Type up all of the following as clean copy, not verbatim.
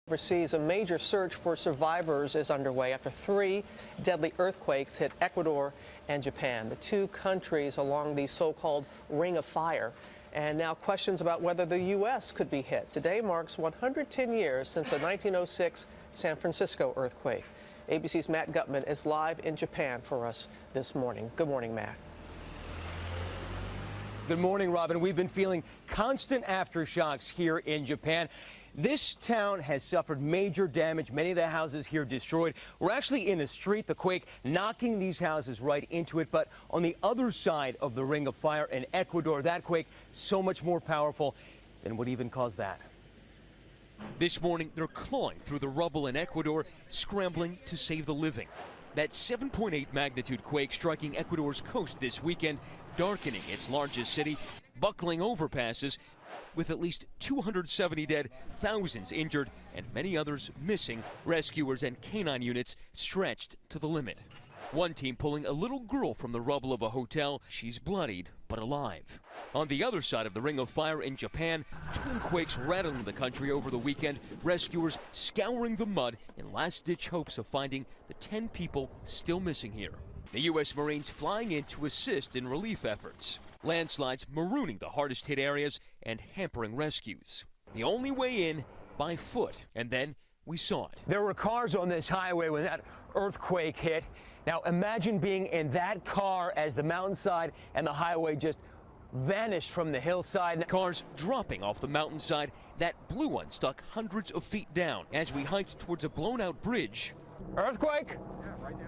Overseas, a major search for survivors is underway after 3 deadly earthquakes hit Ecuador and Japan, the 2 countries along the so-called Ring of Fire. And now questions about whether the U.S. could be hit. Today marks 110 years since the 1906 San Francisco earthquake. ABC's Matt Gutman is live in Japan for us this morning. Good morning, Matt. Good morning, Robin. We've been feeling constant aftershocks here in Japan. This town has suffered major damage. Many of the houses here destroyed. We're actually in a street, the quake knocking these houses right into it. But on the other side of the Ring of Fire in Ecuador, that quake so much more powerful than what even caused that. This morning, they're clawing through the rubble in Ecuador, scrambling to save the living. That 7.8 magnitude quake striking Ecuador's coast this weekend, darkening its largest city, buckling overpasses, with at least 270 dead, thousands injured, and many others missing. Rescuers and canine units stretched to the limit. One team pulling a little girl from the rubble of a hotel. She's bloodied, but alive. On the other side of the Ring of Fire in Japan, twin quakes rattling the country over the weekend. Rescuers scouring the mud in last-ditch hopes of finding the 10 people still missing here. The U.S. Marines flying in to assist in relief efforts. Landslides marooning the hardest-hit areas and hampering rescues. The only way in, by foot. And then we saw it. There were cars on this highway when that earthquake hit. Now imagine being in that car as the mountainside and the highway just vanished from the hillside. Cars dropping off the mountainside. That blue one stuck hundreds of feet down as we hiked towards a blown-out bridge. Earthquake?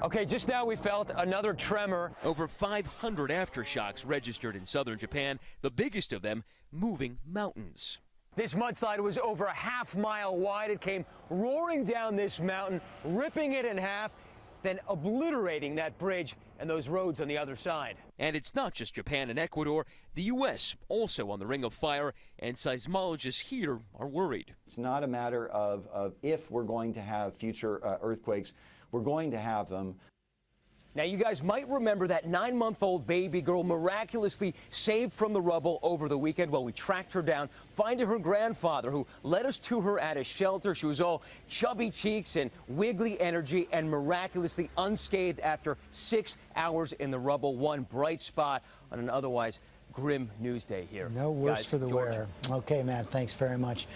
Okay, just now we felt another tremor. Over 500 aftershocks registered in southern Japan, the biggest of them moving mountains. This mudslide was over a half-mile wide. It came roaring down this mountain, ripping it in half, then obliterating that bridge and those roads on the other side. And it's not just Japan and Ecuador. The U.S. also on the Ring of Fire, and seismologists here are worried. It's not a matter of if we're going to have future earthquakes. We're going to have them. Now, you guys might remember that 9-month-old baby girl miraculously saved from the rubble over the weekend. Well, we tracked her down, finding her grandfather, who led us to her at a shelter. She was all chubby cheeks and wiggly energy and miraculously unscathed after 6 hours in the rubble. One bright spot on an otherwise grim news day here. No worse guys, for the George. wearer. Okay, Matt, thanks very much.